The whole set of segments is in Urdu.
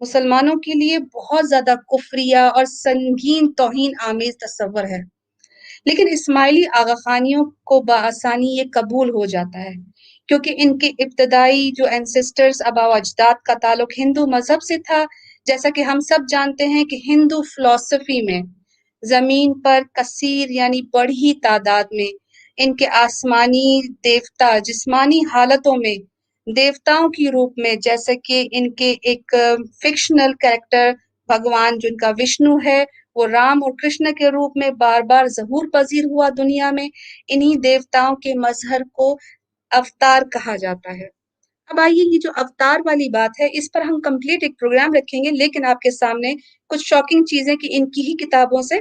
مسلمانوں کے لیے بہت زیادہ کفریہ اور سنگین توہین آمیز تصور ہے، لیکن اسماعیلی آغا خانیوں کو بآسانی یہ قبول ہو جاتا ہے کیونکہ ان کے ابتدائی جو اینسسٹرز آباء و اجداد کا تعلق ہندو مذہب سے تھا۔ جیسا کہ ہم سب جانتے ہیں کہ ہندو فلسفی میں زمین پر کثیر یعنی بڑی تعداد میں ان کے آسمانی دیوتا جسمانی حالتوں میں دیوتاؤں کی روپ میں، جیسے کہ ان کے ایک فکشنل کریکٹر بھگوان جن کا وشنو ہے، وہ رام اور کرشن کے روپ میں بار بار ظہور پذیر ہوا دنیا میں۔ انہی دیوتاؤں کے مظہر کو اوتار کہا جاتا ہے۔ اب آئیے یہ جو اوتار والی بات ہے اس پر ہم کمپلیٹ ایک پروگرام رکھیں گے، لیکن آپ کے سامنے کچھ شاکنگ چیزیں کہ ان کی ہی کتابوں سے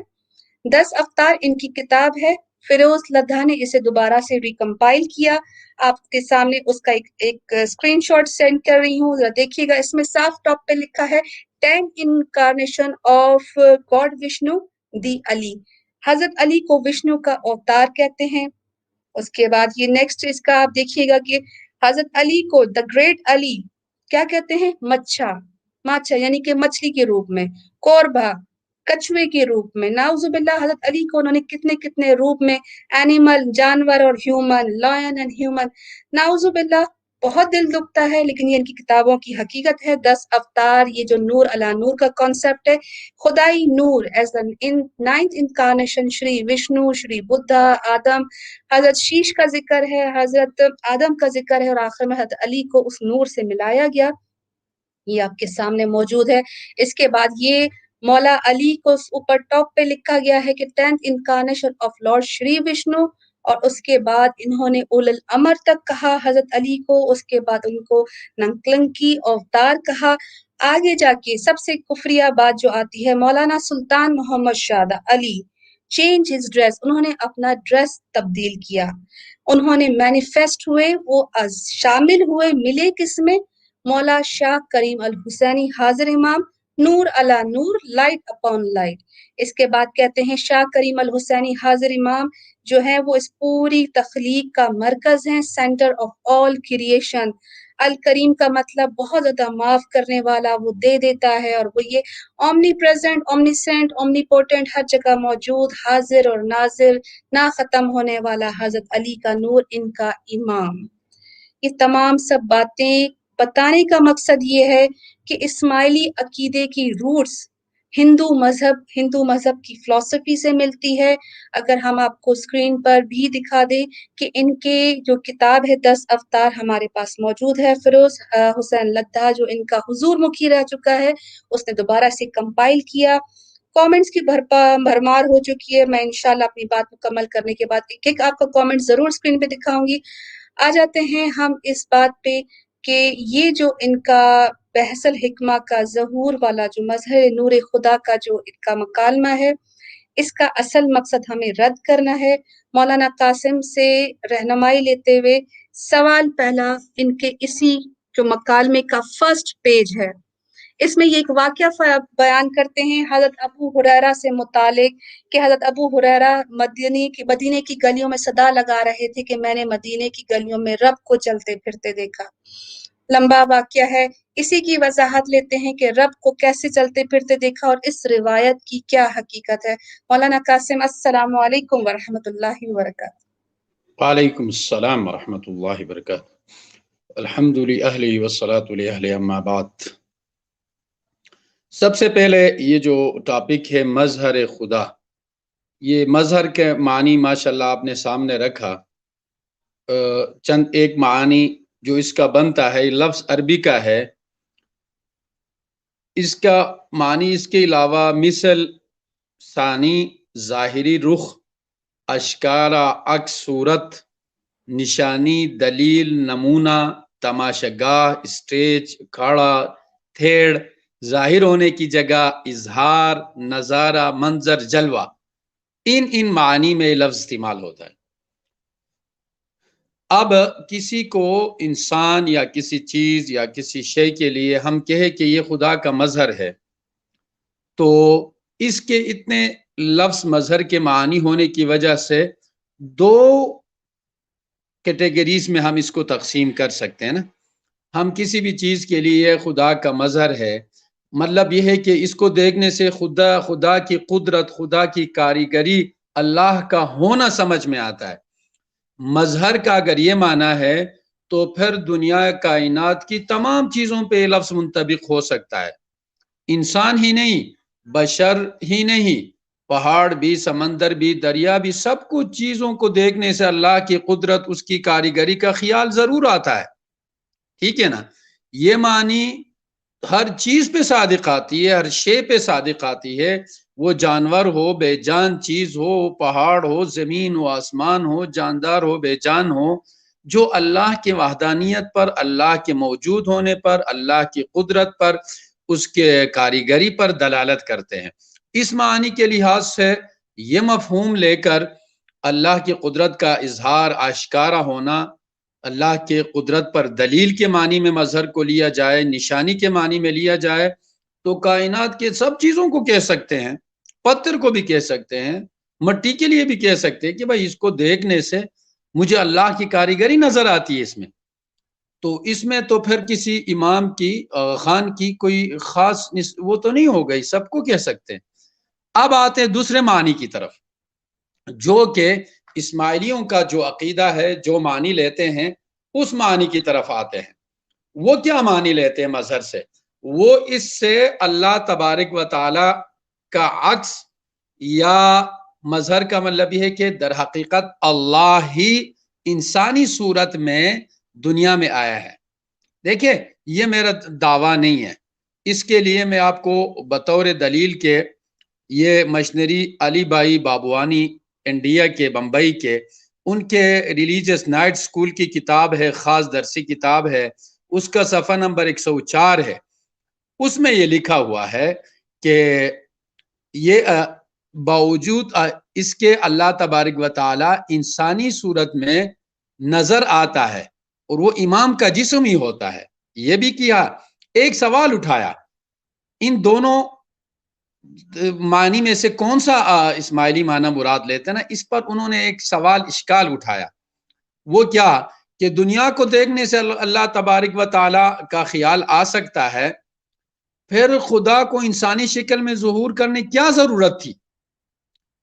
10 اوتار ان کی کتاب ہے، فیروز لدھا نے اسے دوبارہ سے ریکمپائل کیا۔ آپ کے سامنے اس کا ایک اسکرین شاٹ سینڈ کر رہی ہوں، ذرا دیکھیے گا، اس میں صاف ٹاپ پہ لکھا ہے 10 انکارنیشن آف گاڈ وشنو دی علی، حضرت علی کو وشنو کا اوتار کہتے ہیں۔ اس کے بعد یہ نیکسٹ اس کا آپ دیکھیے گا کہ حضرت علی کو دا گریٹ علی کیا کہتے ہیں؟ ماچھا یعنی کہ مچھلی کے روپ میں، کوربا کچھوے کے روپ میں۔ نعوذ باللہ، حضرت علی کو انہوں نے کتنے کتنے روپ میں، اینیمل جانور اور ہیومن، لائن اینڈ ہیومن، نعوذ باللہ بہت دل دکھتا ہے، لیکن یہ ان کی کتابوں کی حقیقت ہے۔ 10 اوتار، یہ جو نور علی نور کا کانسیپٹ ہے، خدائی نور ایز ان 9th انکارنیشن، شری وشنو، شری بدھا، آدم، حضرت شیش کا ذکر ہے، حضرت آدم کا ذکر ہے، اور آخر میں حضرت علی کو اس نور سے ملایا گیا، یہ آپ کے سامنے موجود ہے۔ اس کے بعد یہ مولا علی کو اوپر ٹاپ پہ لکھا گیا ہے کہ 10th انکارنیشن آف لارڈ شری وشنو، اور اس کے بعد انہوں نے اول الامر تک کہا حضرت علی کو، اس کے بعد ان کو ننکلنکی اوتار کہا۔ آگے جا کے سب سے کفریہ بات جو آتی ہے، مولانا سلطان Muhammad Shah Ali change his dress, انہوں نے اپنا ڈریس تبدیل کیا، انہوں نے مینیفیسٹ ہوئے، وہ شامل ہوئے، ملے کس میں؟ مولا شاہ کریم الحسینی حاضر امام، نور علی نور، لائٹ اپون لائٹ۔ اس کے بعد کہتے ہیں شاہ کریم الحسینی حاضر امام جو ہے وہ اس پوری تخلیق کا مرکز ہیں، سینٹر آف آل کریشن۔ الکریم کا مطلب بہت زیادہ معاف کرنے والا، وہ دے دیتا ہے، اور وہ یہ omnipresent, omniscient, omnipotent, ہر جگہ موجود، حاضر اور ناظر، نہ ختم ہونے والا حضرت علی کا نور ان کا امام۔ یہ تمام سب باتیں بتانے کا مقصد یہ ہے کہ اسماعیلی عقیدے کی روٹس ہندو مذہب کی فلسفی سے ملتی ہے۔ اگر ہم آپ کو اسکرین پر بھی دکھا دیں کہ ان کے جو کتاب ہے 10 اوتار ہمارے پاس موجود ہے، فیروز حسین لدھا جو ان کا حضور مکھی رہ چکا ہے، اس نے دوبارہ سے کمپائل کیا۔ کامنٹس کی بھرمار ہو چکی ہے، میں انشاءاللہ اپنی بات مکمل کرنے کے بعد ایک آپ کا کامنٹ ضرور اسکرین پہ دکھاؤں گی۔ آ جاتے ہیں ہم اس بات پہ کہ یہ جو ان کا بحث الحکمہ کا ظہور والا جو مظہر نور خدا کا جو ان کا مکالمہ ہے، اس کا اصل مقصد ہمیں رد کرنا ہے۔ مولانا قاسم سے رہنمائی لیتے ہوئے سوال پہلا ان کے اسی جو مکالمے کا فرسٹ پیج ہے، اس میں یہ ایک واقعہ بیان کرتے ہیں حضرت ابو ہریرہ سے متعلق کہ حضرت ابو ہریرہ مدینے کی گلیوں میں صدا لگا رہے تھے کہ میں نے مدینے کی گلیوں میں رب کو چلتے پھرتے دیکھا۔ لمبا واقعہ ہے، اسی کی وضاحت لیتے ہیں کہ رب کو کیسے چلتے پھرتے دیکھا اور اس روایت کی کیا حقیقت ہے۔ مولانا قاسم، السلام علیکم ورحمۃ اللہ وبرکاتہ۔ وعلیکم السلام ورحمۃ اللہ وبرکاتہ۔ الحمد للہ والصلاۃ لأہلہ اما بعد۔ سب سے پہلے یہ جو ٹاپک ہے مظہر خدا، یہ مظہر کے معنی ماشاءاللہ آپ نے سامنے رکھا۔ چند ایک معنی جو اس کا بنتا ہے، لفظ عربی کا ہے، اس کا معنی اس کے علاوہ مثل، ثانی، ظاہری رخ، اشکارا، عکس، صورت، نشانی، دلیل، نمونہ، تماشاگاہ، اسٹیج، کھڑا، تھیڑ، ظاہر ہونے کی جگہ، اظہار، نظارہ، منظر، جلوہ، ان معنی میں لفظ استعمال ہوتا ہے۔ اب کسی کو انسان یا کسی چیز یا کسی شے کے لیے ہم کہیں کہ یہ خدا کا مظہر ہے، تو اس کے اتنے لفظ مظہر کے معنی ہونے کی وجہ سے دو کیٹیگریز میں ہم اس کو تقسیم کر سکتے ہیں نا۔ ہم کسی بھی چیز کے لیے خدا کا مظہر ہے، مطلب یہ ہے کہ اس کو دیکھنے سے خدا کی قدرت، خدا کی کاریگری، اللہ کا ہونا سمجھ میں آتا ہے۔ مظہر کا اگر یہ معنی ہے تو پھر دنیا کائنات کی تمام چیزوں پہ یہ لفظ منطبق ہو سکتا ہے، انسان ہی نہیں، بشر ہی نہیں، پہاڑ بھی، سمندر بھی، دریا بھی، سب کچھ چیزوں کو دیکھنے سے اللہ کی قدرت، اس کی کاریگری کا خیال ضرور آتا ہے، ٹھیک ہے نا۔ یہ معنی ہر چیز پہ صادق آتی ہے، ہر شے پہ صادق آتی ہے، وہ جانور ہو، بے جان چیز ہو، پہاڑ ہو، زمین ہو، آسمان ہو، جاندار ہو، بے جان ہو، جو اللہ کی وحدانیت پر، اللہ کے موجود ہونے پر، اللہ کی قدرت پر، اس کے کاریگری پر دلالت کرتے ہیں۔ اس معنی کے لحاظ سے یہ مفہوم لے کر اللہ کی قدرت کا اظہار، آشکارا ہونا، اللہ کے قدرت پر دلیل کے معنی میں مظہر کو لیا جائے، نشانی کے معنی میں لیا جائے، تو کائنات کے سب چیزوں کو کہہ سکتے ہیں، پتھر کو بھی کہہ سکتے ہیں، مٹی کے لیے بھی کہہ سکتے ہیں کہ بھائی اس کو دیکھنے سے مجھے اللہ کی کاریگری نظر آتی ہے اس میں۔ تو اس میں تو پھر کسی امام کی، خان کی کوئی خاص وہ تو نہیں ہو گئی، سب کو کہہ سکتے ہیں۔ اب آتے ہیں دوسرے معنی کی طرف، جو کہ اسماعیلیوں کا جو عقیدہ ہے، جو معنی لیتے ہیں، اس معنی کی طرف آتے ہیں۔ وہ کیا معنی لیتے ہیں مظہر سے؟ وہ اس سے اللہ تبارک و تعالی کا عکس، یا مظہر کا مطلب یہ ہے کہ در حقیقت اللہ ہی انسانی صورت میں دنیا میں آیا ہے۔ دیکھیں، یہ میرا دعویٰ نہیں ہے، اس کے لیے میں آپ کو بطور دلیل کے یہ مشنری علی بھائی بابوانی، انڈیا کے، بمبئی کے، ان کے ریلیجس نائٹ سکول کی کتاب ہے، خاص درسی کتاب ہے، اس کا صفحہ نمبر 104 ہے۔ اس میں یہ لکھا ہوا ہے کہ یہ باوجود اس کے اللہ تبارک و تعالی انسانی صورت میں نظر آتا ہے، اور وہ امام کا جسم ہی ہوتا ہے۔ یہ بھی کیا، ایک سوال اٹھایا، ان دونوں معنی میں سے کون سا اسماعیلی معنی مراد لیتے ہیں نا، اس پر انہوں نے ایک سوال، اشکال اٹھایا۔ وہ کیا کہ دنیا کو دیکھنے سے اللہ تبارک و تعالی کا خیال آ سکتا ہے، پھر خدا کو انسانی شکل میں ظہور کرنے کیا ضرورت تھی؟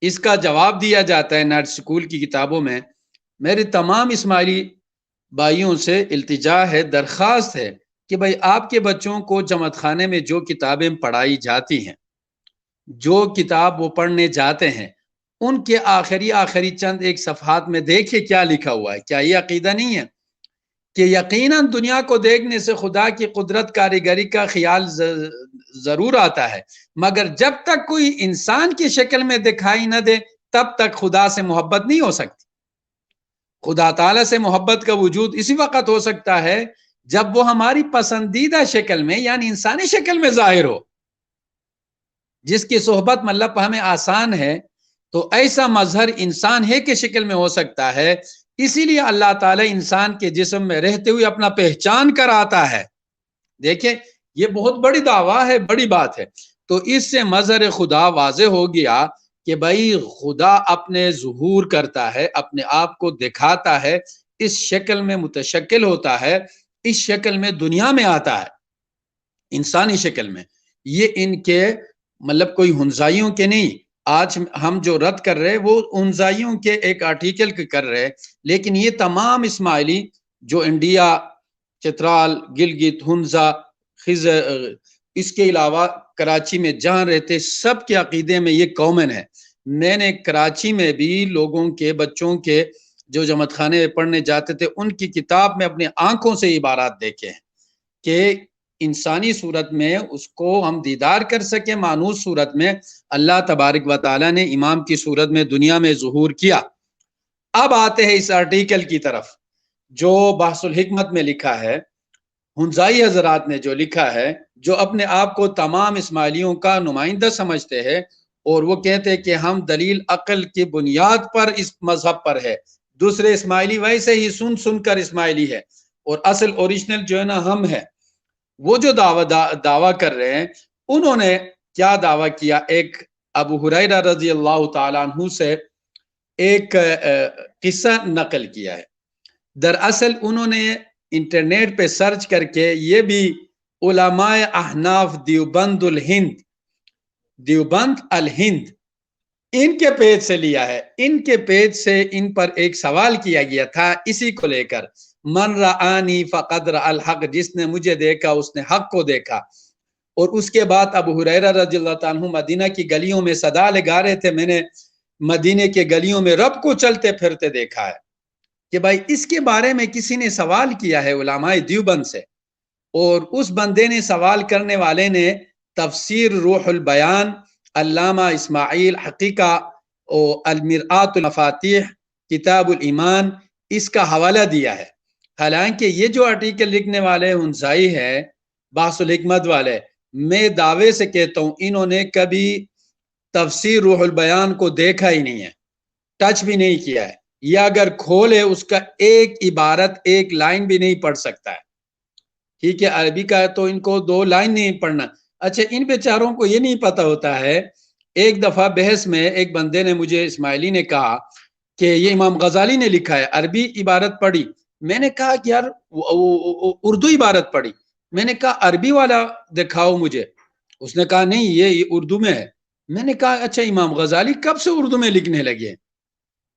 اس کا جواب دیا جاتا ہے نائٹ سکول کی کتابوں میں۔ میرے تمام اسماعیلی بھائیوں سے التجا ہے، درخواست ہے کہ بھائی آپ کے بچوں کو جماعت خانے میں جو کتابیں پڑھائی جاتی ہیں، جو کتاب وہ پڑھنے جاتے ہیں، ان کے آخری چند ایک صفحات میں دیکھیں کیا لکھا ہوا ہے۔ کیا یہ عقیدہ نہیں ہے کہ یقیناً دنیا کو دیکھنے سے خدا کی قدرت، کاریگری کا خیال ضرور آتا ہے، مگر جب تک کوئی انسان کی شکل میں دکھائی نہ دے تب تک خدا سے محبت نہیں ہو سکتی۔ خدا تعالیٰ سے محبت کا وجود اسی وقت ہو سکتا ہے جب وہ ہماری پسندیدہ شکل میں، یعنی انسانی شکل میں ظاہر ہو، جس کی صحبت مطلب ہمیں آسان ہے۔ تو ایسا مظہر انسان ہے کہ شکل میں ہو سکتا ہے، اسی لیے اللہ تعالیٰ انسان کے جسم میں رہتے ہوئے اپنا پہچان کر آتا ہے۔ دیکھیں، یہ بہت بڑی دعویٰ ہے، بڑی بات ہے۔ تو اس سے مظہر خدا واضح ہو گیا کہ بھائی خدا اپنے ظہور کرتا ہے، اپنے آپ کو دکھاتا ہے، اس شکل میں متشکل ہوتا ہے، اس شکل میں دنیا میں آتا ہے، انسانی شکل میں۔ یہ ان کے مطلب کوئی ہنزائیوں کے نہیں، آج ہم جو رد کر رہے وہ ہنزائیوں کے ایک آرٹیکل کر رہے، لیکن یہ تمام اسماعیلی جو انڈیا، چترال، گلگت، ہنزا، خزر، اس کے علاوہ کراچی میں جہاں رہتے، سب کے عقیدے میں یہ کامن ہے۔ میں نے کراچی میں بھی لوگوں کے، بچوں کے جو جماعت خانے پڑھنے جاتے تھے، ان کی کتاب میں اپنے آنکھوں سے عبارات دیکھے ہیں کہ انسانی صورت میں اس کو ہم دیدار کر سکیں، مانوس صورت میں اللہ تبارک و تعالیٰ نے امام کی صورت میں دنیا میں ظہور کیا۔ اب آتے ہیں اس آرٹیکل کی طرف جو بحث الحکمت میں لکھا ہے، ہنزائی حضرات نے جو لکھا ہے، جو اپنے آپ کو تمام اسماعیلیوں کا نمائندہ سمجھتے ہیں، اور وہ کہتے ہیں کہ ہم دلیل عقل کی بنیاد پر اس مذہب پر ہے، دوسرے اسماعیلی ویسے ہی سن سن کر اسماعیلی ہے، اور اصل اوریجنل جو ہے نا ہم ہے۔ وہ جو دعویٰ کر رہے ہیں، انہوں نے کیا دعویٰ کیا؟ ایک ابو ہریرہ رضی اللہ تعالیٰ عنہ سے ایک قصہ نقل کیا ہے۔ دراصل انہوں نے انٹرنیٹ پہ سرچ کر کے یہ بھی علماء احناف دیوبند الہند، دیوبند الہند، ان کے پیج سے لیا ہے۔ ان کے پیج سے ان پر ایک سوال کیا گیا تھا اسی کو لے کر، من رآنی فقد رأى الحق، جس نے مجھے دیکھا اس نے حق کو دیکھا۔ اور اس کے بعد ابو ہریرہ رضی اللہ تعالیٰ عنہ مدینہ کی گلیوں میں صدا لگا رہے تھے، میں نے مدینے کے گلیوں میں رب کو چلتے پھرتے دیکھا ہے، کہ بھائی اس کے بارے میں کسی نے سوال کیا ہے علماء دیوبند سے، اور اس بندے نے سوال کرنے والے نے تفسیر روح البیان علامہ اسماعیل حقیقہ اور المرآت المفاتیح کتاب الایمان اس کا حوالہ دیا ہے۔ حالانکہ یہ جو آرٹیکل لکھنے والے ہنسائی ہے، بحث الحکمت والے، میں دعوے سے کہتا ہوں انہوں نے کبھی تفسیر روح البیان کو دیکھا ہی نہیں ہے، ٹچ بھی نہیں کیا ہے، یا اگر کھولے اس کا ایک عبارت ایک لائن بھی نہیں پڑھ سکتا ہے۔ ٹھیک ہے، عربی کا ہے تو ان کو 2 لائن نہیں پڑھنا۔ اچھا، ان بیچاروں کو یہ نہیں پتا ہوتا ہے۔ ایک دفعہ بحث میں ایک بندے نے مجھے، اسماعیلی نے کہا کہ یہ امام غزالی نے لکھا ہے، عربی عبارت پڑھی۔ میں نے کہا کہ یار اردو عبارت پڑھی۔ میں نے کہا عربی والا دکھاؤ مجھے۔ اس نے کہا نہیں یہ اردو میں ہے۔ میں نے کہا اچھا امام غزالی کب سے اردو میں لکھنے لگے؟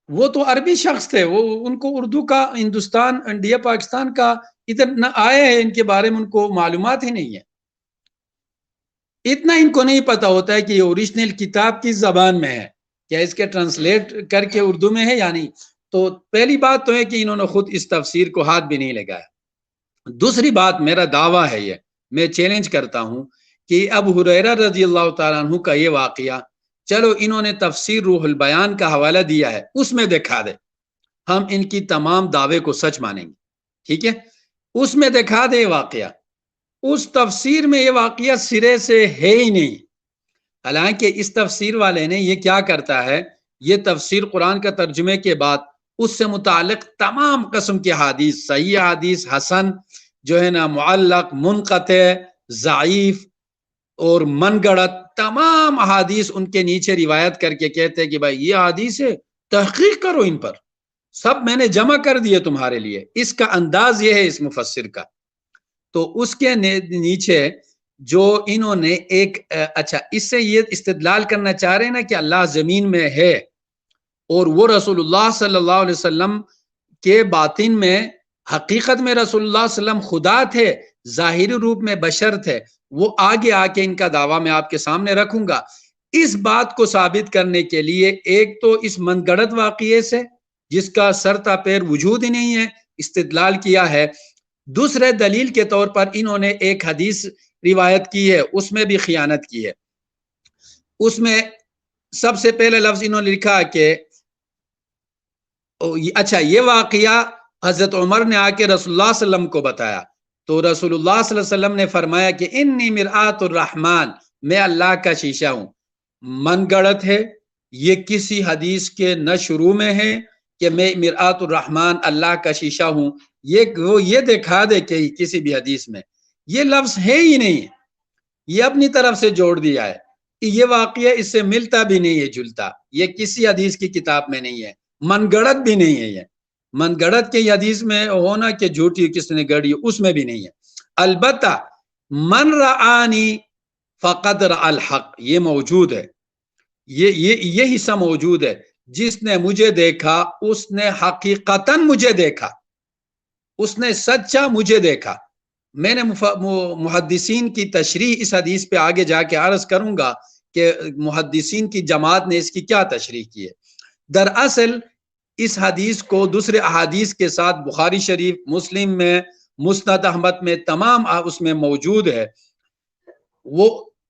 وہ تو عربی شخص تھے، وہ ان کو اردو کا، ہندوستان انڈیا پاکستان کا ادھر نہ آئے ہیں، ان کے بارے میں ان کو معلومات ہی نہیں ہے۔ اتنا ان کو نہیں پتا ہوتا ہے کہ یہ اوریجنل کتاب کس زبان میں ہے، کیا اس کے ٹرانسلیٹ کر کے اردو میں ہے یا نہیں۔ تو پہلی بات تو ہے کہ انہوں نے خود اس تفسیر کو ہاتھ بھی نہیں لگایا۔ دوسری بات، میرا دعویٰ ہے، یہ میں چیلنج کرتا ہوں کہ ابو ہریرہ رضی اللہ تعالیٰ عنہ کا یہ واقعہ، چلو انہوں نے تفسیر روح البیان کا حوالہ دیا ہے، اس میں دکھا دے، ہم ان کی تمام دعوے کو سچ مانیں گے۔ ٹھیک ہے، اس میں دکھا دے واقعہ، اس تفسیر میں یہ واقعہ سرے سے ہے ہی نہیں۔ حالانکہ اس تفسیر والے نے یہ کیا کرتا ہے، یہ تفسیر قرآن کا ترجمے کے بعد اس سے متعلق تمام قسم کے حدیث، صحیح حدیث، حسن جو ہے نا، معلق، منقطع، ضعیف اور من گڑت، تمام احادیث ان کے نیچے روایت کر کے کہتے ہیں کہ بھائی یہ حدیث ہے، تحقیق کرو ان پر، سب میں نے جمع کر دیے تمہارے لیے۔ اس کا انداز یہ ہے اس مفسر کا۔ تو اس کے نیچے جو انہوں نے ایک اچھا، اس سے یہ استدلال کرنا چاہ رہے ہیں نا کہ اللہ زمین میں ہے اور وہ رسول اللہ صلی اللہ علیہ وسلم کے باطن میں، حقیقت میں رسول اللہ صلی اللہ علیہ وسلم خدا تھے، ظاہری روپ میں بشر تھے۔ وہ آگے آ کے ان کا دعویٰ میں آپ کے سامنے رکھوں گا۔ اس بات کو ثابت کرنے کے لیے ایک تو اس من گڑت واقعے سے جس کا سرتا پیر وجود ہی نہیں ہے استدلال کیا ہے۔ دوسرے دلیل کے طور پر انہوں نے ایک حدیث روایت کی ہے، اس میں بھی خیانت کی ہے۔ اس میں سب سے پہلے لفظ انہوں نے لکھا کہ اچھا یہ واقعہ حضرت عمر نے آ کے رسول اللہ صلی اللہ علیہ وسلم کو بتایا، تو رسول اللہ صلی اللہ علیہ وسلم نے فرمایا کہ انی مرآت الرحمن، میں اللہ کا شیشہ ہوں۔ من گڑت ہے، یہ کسی حدیث کے نہ شروع میں ہے کہ میں مرآت الرحمن اللہ کا شیشہ ہوں، وہ یہ دکھا دے کہ کسی بھی حدیث میں یہ لفظ ہے ہی نہیں، یہ اپنی طرف سے جوڑ دیا ہے۔ یہ واقعہ اس سے ملتا بھی نہیں ہے جلتا، یہ کسی حدیث کی کتاب میں نہیں ہے، من گڑت بھی نہیں ہے۔ یہ من گڑت کے حدیث میں ہونا کہ جھوٹی کس نے گڑی، اس میں بھی نہیں ہے۔ البتہ من رآنی فقد رأى الحق، یہ موجود ہے، یہ حصہ موجود ہے، جس نے مجھے دیکھا اس نے حقیقتاً مجھے دیکھا، اس نے سچا مجھے دیکھا۔ میں نے محدثین کی تشریح اس حدیث پہ آگے جا کے عرض کروں گا کہ محدثین کی جماعت نے اس کی کیا تشریح کی ہے۔ دراصل اس حدیث کو دوسرے احادیث کے ساتھ بخاری شریف، مسلم میں، مسند احمد میں، تمام اس میں موجود ہے، وہ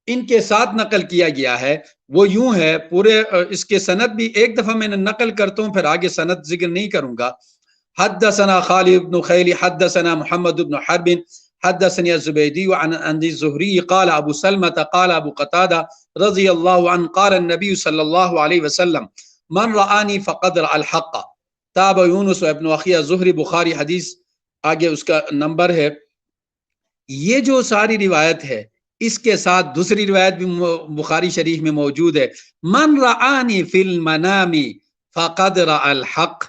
ان کے ساتھ نقل کیا گیا ہے۔ وہ یوں ہے، پورے اس کے سند بھی ایک دفعہ میں نے نقل کرتا ہوں، پھر آگے سند ذکر نہیں کروں گا۔ حدثنا خالد بن خیل حدثنا محمد بن حرب حدثني الزبيدي عن الزهري قال ابو سلمة قال ابو قتادة رضي الله عنه قال النبي صلى الله عليه وسلم من رآني فقد رأى الحق تابع يونس وابن اخي الزهري، بخاری حدیث آگے اس کا نمبر ہے۔ یہ جو ساری روایت ہے اس کے ساتھ دوسری روایت بھی بخاری شریف میں موجود ہے، من رآنی فی المنام فقد رأى الحق،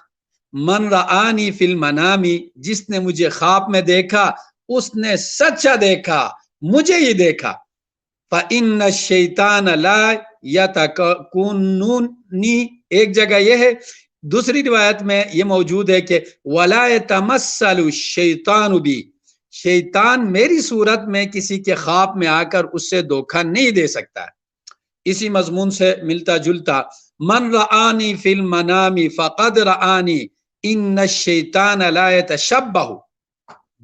من رآنی فی المنام، جس نے مجھے خواب میں دیکھا اس نے سچا دیکھا، مجھے ہی دیکھا. فَإِنَّ الشَّيْطَانَ لَا يَتَكُونُنِي، ایک جگہ یہ ہے. دوسری روایت میں یہ موجود ہے کہ وَلَا يَتَمَثَّلُ الشَّيْطَانُ بِي، شیطان میری صورت میں کسی کے خواب میں آ کر اس سے دھوکہ نہیں دے سکتا. اسی مضمون سے ملتا جلتا من رآنی فی المنام فقد رآنی ان الشیطان لا یتشبہ،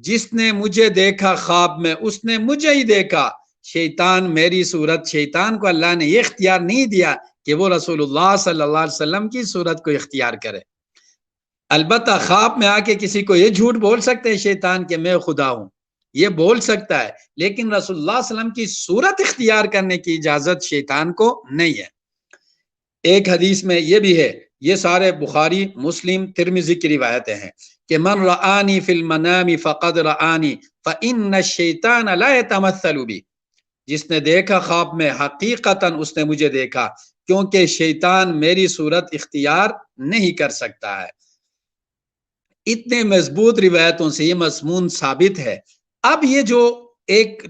جس نے مجھے دیکھا خواب میں اس نے مجھے ہی دیکھا. شیطان میری صورت، شیطان کو اللہ نے یہ اختیار نہیں دیا کہ وہ رسول اللہ صلی اللہ علیہ وسلم کی صورت کو اختیار کرے. البتہ خواب میں آ کے کسی کو یہ جھوٹ بول سکتے ہیں شیطان کہ میں خدا ہوں، یہ بول سکتا ہے، لیکن رسول اللہ صلی اللہ علیہ وسلم کی صورت اختیار کرنے کی اجازت شیطان کو نہیں ہے. ایک حدیث میں یہ بھی ہے، یہ سارے بخاری، مسلم، ترمذی کی روایتیں ہیں کہ من رآنی فی المنام فقد رآنی فإن الشیطان لا يتمثل بی، جس نے دیکھا خواب میں حقیقتاً اس نے مجھے دیکھا، کیونکہ شیطان میری صورت اختیار نہیں کر سکتا ہے. اتنے مضبوط روایتوں سے یہ مضمون ثابت ہے. اب یہ جو ایک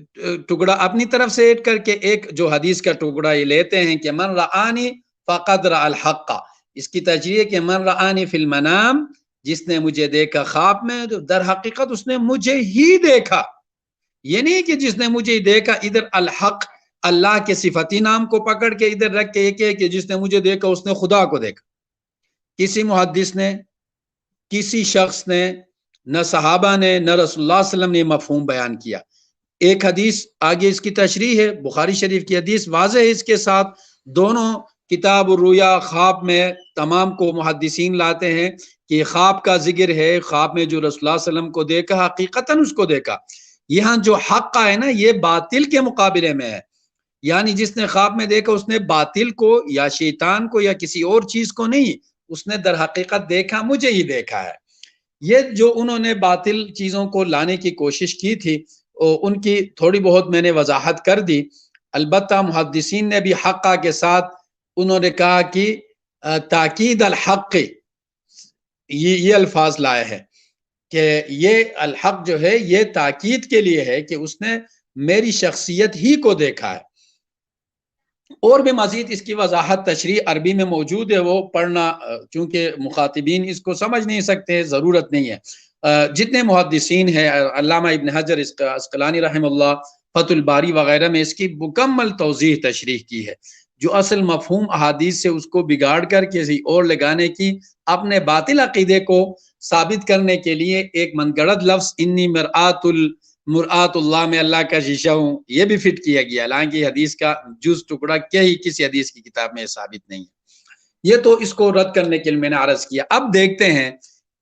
ٹکڑا اپنی طرف سے ایڈ کر کے ایک جو حدیث کا ٹکڑا یہ لیتے ہیں کہ من رآنی فقد رأى الحق، اس کی تشریح کہ من رآنی فی المنام، جس نے مجھے دیکھا خواب میں، تو در حقیقت اس نے مجھے ہی دیکھا. یہ نہیں کہ جس نے مجھے دیکھا ادھر الحق اللہ کے صفتی نام کو پکڑ کے ادھر رکھ کے یہ کہ جس نے مجھے دیکھا اس نے خدا کو دیکھا. کسی محدث نے، کسی شخص نے، نہ صحابہ نے، نہ رسول اللہ صلی اللہ علیہ وسلم نے مفہوم بیان کیا. ایک حدیث آگے اس کی تشریح ہے، بخاری شریف کی حدیث واضح ہے اس کے ساتھ. دونوں کتاب الرؤیا خواب میں تمام کو محدثین لاتے ہیں کہ خواب کا ذکر ہے، خواب میں جو رسول اللہ صلی اللہ علیہ وسلم کو دیکھا حقیقتاً اس کو دیکھا. یہاں جو حق کا ہے نا یہ باطل کے مقابلے میں ہے، یعنی جس نے خواب میں دیکھا اس نے باطل کو یا شیطان کو یا کسی اور چیز کو نہیں، اس نے در حقیقت دیکھا مجھے ہی دیکھا ہے. یہ جو انہوں نے باطل چیزوں کو لانے کی کوشش کی تھی ان کی تھوڑی بہت میں نے وضاحت کر دی. البتہ محدثین نے بھی حقہ کے ساتھ انہوں نے کہا کہ تاکید الحق، یہ الفاظ لائے ہیں کہ یہ الحق جو ہے یہ تاکید کے لیے ہے کہ اس نے میری شخصیت ہی کو دیکھا ہے. اور بھی مزید اس کی وضاحت تشریح عربی میں موجود ہے، وہ پڑھنا چونکہ مخاطبین اس کو سمجھ نہیں سکتے، ضرورت نہیں ہے. جتنے محدثین ہیں، علامہ ابن حجر عسقلانی رحمہ اللہ فتح الباری وغیرہ میں اس کی مکمل توضیح تشریح کی ہے. جو اصل مفہوم احادیث سے اس کو بگاڑ کر کسی اور لگانے کی، اپنے باطل عقیدے کو ثابت کرنے کے لیے ایک من گڑت لفظ انی مرآت اللہ میں اللہ کا شیشہ ہوں یہ بھی فٹ کیا گیا، حالانکہ حدیث کا جز ٹکڑا ہی کسی حدیث کی کتاب میں ثابت نہیں ہے. یہ تو اس کو رد کرنے کے لیے میں نے عرض کیا. اب دیکھتے ہیں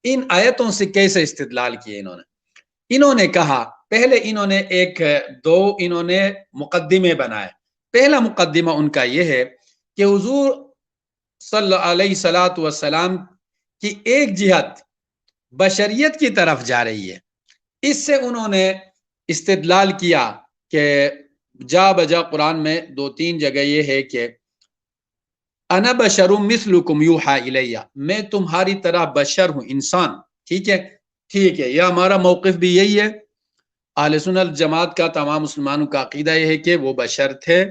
ان آیتوں سے کیسے استدلال کیے انہوں نے کہا پہلے انہوں نے انہوں نے مقدمے بنائے. پہلا مقدمہ ان کا یہ ہے کہ حضور صلی اللہ علیہ وسلم کی ایک جہت بشریت کی طرف جا رہی ہے. اس سے انہوں نے استدلال کیا کہ جا بجا قرآن میں 2-3 جگہ یہ ہے کہ انا بشر مثلکم یوحی الیہ، میں تمہاری طرح بشر ہوں، انسان. ٹھیک ہے، یہ ہمارا موقف بھی یہی ہے. اہل سنت جماعت کا تمام مسلمانوں کا عقیدہ یہ ہے کہ وہ بشر تھے،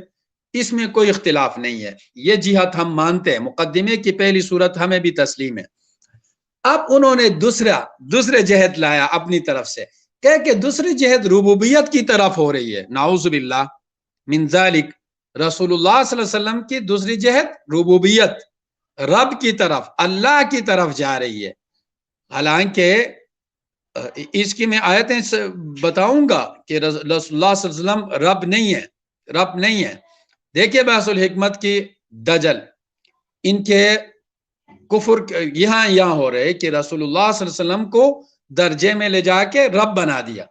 اس میں کوئی اختلاف نہیں ہے. یہ جہت ہم مانتے ہیں، مقدمے کی پہلی صورت ہمیں بھی تسلیم ہے. اب انہوں نے دوسرے جہت لایا اپنی طرف سے، کہ دوسری جہت ربوبیت کی طرف ہو رہی ہے. نعوذ باللہ من ذالک، رسول اللہ صلی اللہ علیہ وسلم کی دوسری جہت ربوبیت، رب کی طرف، اللہ کی طرف جا رہی ہے. حالانکہ اس کی میں آیتیں بتاؤں گا کہ رسول اللہ صلی اللہ علیہ وسلم رب نہیں ہے. دیکھیے بحث الحکمت کی دجل ان کے کفر یہاں ہو رہے کہ رسول اللہ صلی اللہ علیہ وسلم کو درجے میں لے جا کے رب بنا دیا.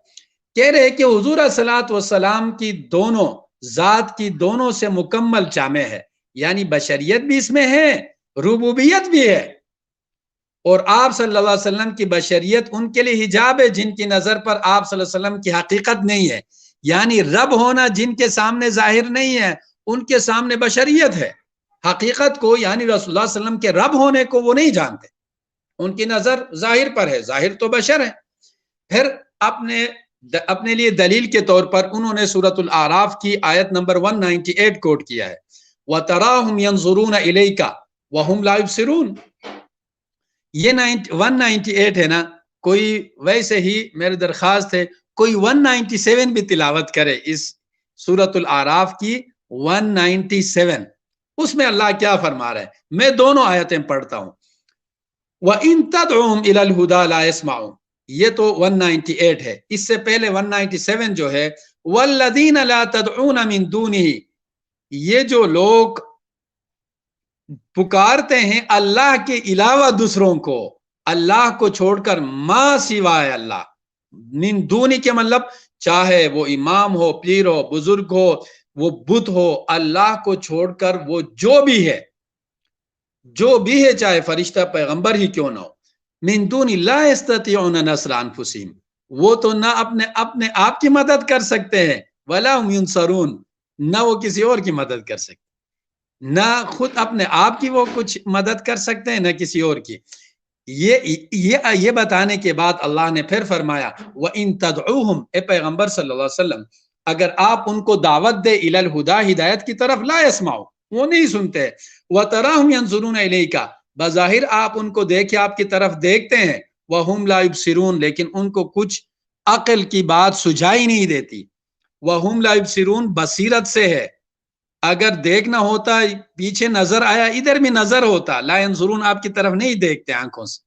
کہہ رہے کہ حضور صلی اللہ علیہ وسلم کی دونوں ذات کی دونوں سے مکمل جامع ہے، یعنی بشریت بھی اس میں ہے، ربوبیت بھی ہے. اور آپ صلی اللہ علیہ وسلم کی بشریت ان کے لیے حجاب ہے جن کی نظر پر آپ صلی اللہ علیہ وسلم کی حقیقت نہیں ہے. یعنی رب ہونا جن کے سامنے ظاہر نہیں ہے ان کے سامنے بشریت ہے. حقیقت کو یعنی رسول اللہ صلی اللہ علیہ وسلم کے رب ہونے کو وہ نہیں جانتے، ان کی نظر ظاہر پر ہے، ظاہر تو بشر ہے. پھر اپنے اپنے لیے دلیل کے طور پر انہوں نے سورۃ الاعراف کی آیت نمبر 198 کوٹ کیا ہے، وَتَرَاهُمْ يَنْظُرُونَ إِلَيْكَ وَهُمْ لَا يُبْصِرُونَ۔ یہ 198 ہے نا، کوئی ویسے ہی میرے درخواست ہے کوئی 197 بھی تلاوت کرے اس سورۃ الاعراف کی 197۔ اس میں اللہ کیا فرما رہا ہے، میں دونوں آیتیں پڑھتا ہوں۔ وَإِن تَدْعُوهُمْ إِلَى الْهُدَىٰ لَا يَسْمَعُونَ، یہ تو 198 ہے۔ اس سے پہلے 197 جو ہے وَالَّذِينَ لَا تَدْعُونَ مِن دُونِهِ، یہ جو لوگ پکارتے ہیں اللہ کے علاوہ دوسروں کو، اللہ کو چھوڑ کر، ما سوائے اللہ، من دونی کے مطلب چاہے وہ امام ہو، پیر ہو، بزرگ ہو، وہ بت ہو، اللہ کو چھوڑ کر وہ جو بھی ہے چاہے فرشتہ پیغمبر ہی کیوں نہ ہو، من دون لا یستطیعون نصر انفسہم، وہ تو نہ اپنے آپ کی مدد کر سکتے ہیں، ولا هم ینصرون، نہ وہ کسی اور کی مدد کر سکتے، نہ خود اپنے آپ کی وہ کچھ مدد کر سکتے ہیں نہ کسی اور کی۔ یہ بتانے کے بعد اللہ نے پھر فرمایا وَإِن تَدْعُوهُمْ، اے پیغمبر صلی اللہ علیہ وسلم اگر آپ ان کو دعوت دے الی الہدیٰ، ہدایت کی طرف، لا يسمعوا، وہ نہیں سنتے، وَتَرَاهُمْ يَنْظُرُونَ إِلَيْكَ، بظاہر آپ ان کو دیکھے آپ کی طرف دیکھتے ہیں، وَهُمْ لَا يُبْصِرُونَ، لیکن ان کو کچھ عقل کی بات سجائی نہیں دیتی، وَهُمْ لَا يُبْصِرُونَ بصیرت سے ہے، اگر دیکھنا ہوتا پیچھے نظر آیا ادھر بھی نظر ہوتا، لا ينظرون آپ کی طرف نہیں دیکھتے آنکھوں سے،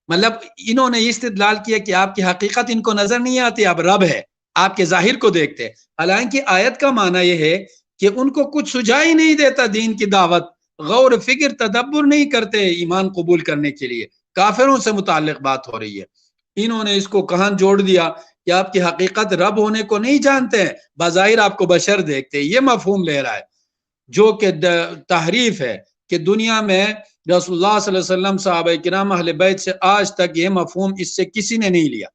مطلب انہوں نے استدلال کیا کہ آپ کی حقیقت ان کو نظر نہیں آتی، آپ رب ہے، آپ کے ظاہر کو دیکھتے، حالانکہ آیت کا معنی یہ ہے کہ ان کو کچھ سجائی نہیں دیتا دین کی دعوت، غور فکر تدبر نہیں کرتے ایمان قبول کرنے کے لیے، کافروں سے متعلق بات ہو رہی ہے۔ انہوں نے اس کو کہاں جوڑ دیا کہ آپ کی حقیقت رب ہونے کو نہیں جانتے ہیں، بظاہر آپ کو بشر دیکھتے، یہ مفہوم لے رہا ہے، جو کہ تحریف ہے کہ دنیا میں رسول اللہ صلی اللہ علیہ وسلم، صحابہ کرام، اہل بیت سے آج تک یہ مفہوم اس سے کسی نے نہیں لیا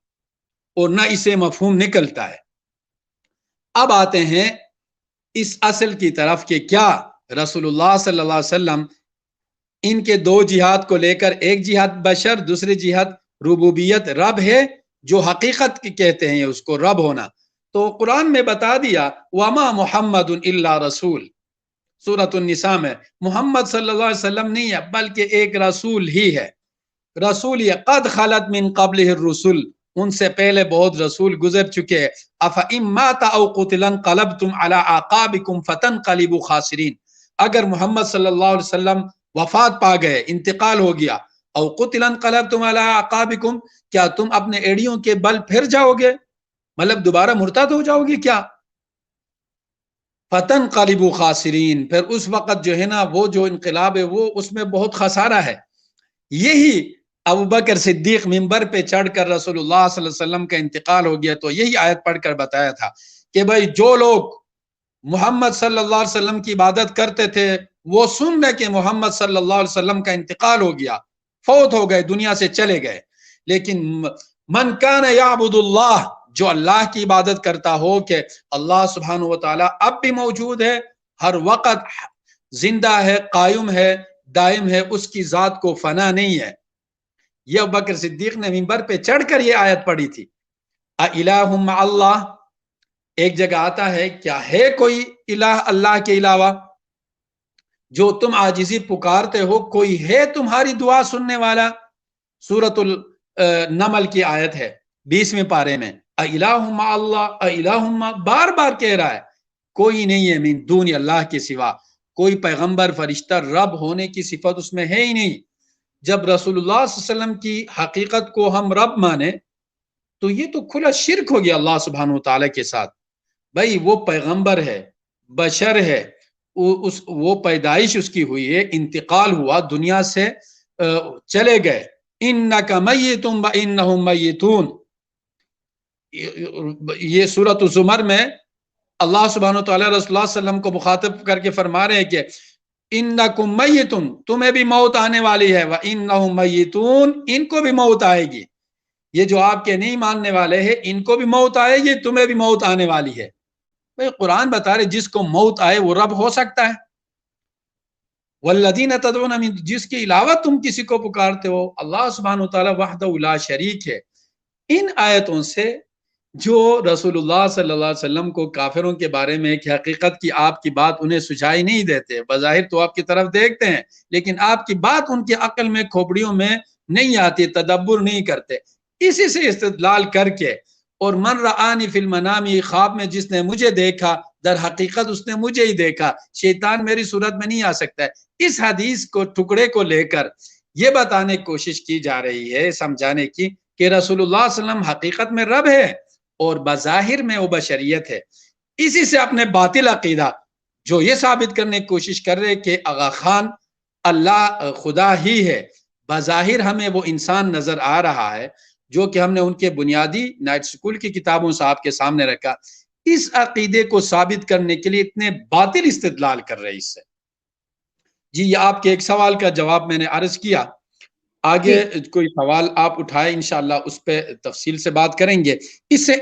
اور نہ اسے مفہوم نکلتا ہے۔ اب آتے ہیں اس اصل کی طرف کہ کیا رسول اللہ صلی اللہ علیہ وسلم ان کے دو جہاد کو لے کر، ایک جہاد بشر، دوسری جہاد ربوبیت، رب ہے جو حقیقت کی کہتے ہیں اس کو رب ہونا، تو قرآن میں بتا دیا وما محمد الا رسول، سورۃ النساء میں محمد صلی اللہ علیہ وسلم نہیں ہے بلکہ ایک رسول ہی ہے، رسول یہ قد خلت من قبلہ الرسل، ان سے پہلے بہت رسول گزر چکے، افئن مات او قتل انقلبتم علی اعقابکم فتنقلبوا خاسرین، اگر محمد صلی اللہ علیہ وسلم وفات پا گئے، انتقال ہو گیا، او قتل انقلبتم علی اعقابکم، کیا تم اپنے ایڑیوں کے بل پھر جاؤ گے، مطلب دوبارہ مرتد ہو جاؤ گے کیا، فتنقلبوا خاسرین، پھر اس وقت جو ہے نا وہ جو انقلاب ہے وہ اس میں بہت خسارہ ہے۔ یہی ابوبکر صدیق منبر پہ چڑھ کر رسول اللہ صلی اللہ علیہ وسلم کا انتقال ہو گیا تو یہی آیت پڑھ کر بتایا تھا کہ بھائی جو لوگ محمد صلی اللہ علیہ وسلم کی عبادت کرتے تھے وہ سن لے کہ محمد صلی اللہ علیہ وسلم کا انتقال ہو گیا، فوت ہو گئے، دنیا سے چلے گئے، لیکن من کان یعبد اللہ، جو اللہ کی عبادت کرتا ہو کہ اللہ سبحانہ و تعالی اب بھی موجود ہے، ہر وقت زندہ ہے، قائم ہے، دائم ہے، اس کی ذات کو فنا نہیں ہے، یہ ابوبکر صدیق نے منبر پہ چڑھ کر یہ آیت پڑھی تھی، اِلٰہٌ مع اللہ، ایک جگہ آتا ہے کیا ہے کوئی الہ اللہ کے علاوہ جو تم عاجزی پکارتے ہو، کوئی ہے تمہاری دعا سننے والا، سورۃ النمل کی آیت ہے 20ویں پارے میں، اِلٰہٌ مع اللہ، اِلٰہٌ مع، بار بار کہہ رہا ہے کوئی نہیں ہے من دون اللہ کے سوا، کوئی پیغمبر، فرشتہ، رب ہونے کی صفت اس میں ہے ہی نہیں۔ جب رسول اللہ صلی اللہ علیہ وسلم کی حقیقت کو ہم رب مانے تو یہ تو کھلا شرک ہو گیا اللہ سبحانہ و تعالیٰ کے ساتھ، بھائی وہ پیغمبر ہے، بشر ہے، وہ پیدائش اس کی ہوئی ہے، انتقال ہوا، دنیا سے چلے گئے، انک میت وانہم میتون، یہ سورۃ الزمر میں اللہ سبحانہ وتعالیٰ رسول اللہ صلی اللہ علیہ وسلم کو مخاطب کر کے فرما رہے ہیں کہ انکم میتون، تمہیں بھی موت آنے والی ہے، وانہم میتون، ان کو بھی موت آئے گی، یہ جو آپ کے نہیں ماننے والے ہیں ان کو بھی موت آئے گی، تمہیں بھی موت آنے والی ہے۔ بھئی قرآن بتا رہے جس کو موت آئے وہ رب ہو سکتا ہے، والذین تدعون من، جس کے علاوہ تم کسی کو پکارتے ہو اللہ سبحانہ وتعالی وحدہ لا شریک ہے۔ ان آیتوں سے جو رسول اللہ صلی اللہ علیہ وسلم کو کافروں کے بارے میں کہ حقیقت کی آپ کی بات انہیں سجائی نہیں دیتے، بظاہر تو آپ کی طرف دیکھتے ہیں لیکن آپ کی بات ان کی عقل میں کھوپڑیوں میں نہیں آتی، تدبر نہیں کرتے، اسی سے استدلال کر کے اور من رآنی فی المنام، خواب میں جس نے مجھے دیکھا در حقیقت اس نے مجھے ہی دیکھا، شیطان میری صورت میں نہیں آ سکتا ہے، اس حدیث کو ٹکڑے کو لے کر یہ بتانے کی کوشش کی جا رہی ہے، سمجھانے کی کہ رسول اللہ صلی اللہ علیہ وسلم حقیقت میں رب ہے اور بظاہر میں وہ بشریت ہے۔ اسی سے اپنے باطل عقیدہ جو یہ ثابت کرنے کی کوشش کر رہے کہ آغا خان اللہ خدا ہی ہے، بظاہر ہمیں وہ انسان نظر آ رہا ہے، جو کہ ہم نے ان کے بنیادی نائٹ سکول کی کتابوں سے آپ کے سامنے رکھا، اس عقیدے کو ثابت کرنے کے لیے اتنے باطل استدلال کر رہے اس سے۔ جی یہ آپ کے ایک سوال کا جواب میں نے عرض کیا، آگے کوئی سوال آپ اٹھائے انشاءاللہ اس پہ تفصیل سے بات کریں گے۔ اس سے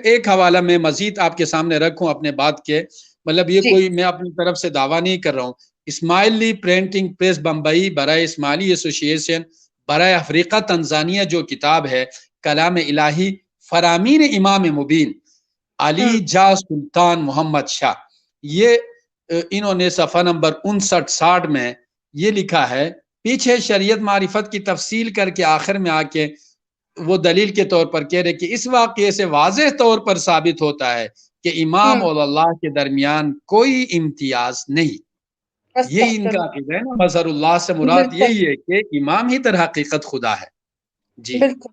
ایک حوالہ میں مزید آپ کے سامنے رکھوں اپنے بات کے، مطلب یہ کوئی میں اپنی طرف سے دعویٰ نہیں کر رہا ہوں، اسماعیلی پرنٹنگ پریس بمبئی برائے اسماعیلی ایسوسی ایشن برائے افریقہ تنزانیہ جو کتاب ہے کلام الہی فرامین امام مبین علی جا سلطان محمد شاہ، یہ انہوں نے صفحہ نمبر 59-60 میں یہ لکھا ہے، پیچھے شریعت معرفت کی تفصیل کر کے آخر میں آ کے وہ دلیل کے طور پر کہہ رہے کہ اس واقعے سے واضح طور پر ثابت ہوتا ہے کہ امام اور اللہ کے درمیان کوئی امتیاز نہیں۔ یہی ان کا عقیدہ ہے نا، مظہر اللہ سے مراد یہی ہے کہ امام ہی در حقیقت خدا ہے۔ جی بالکل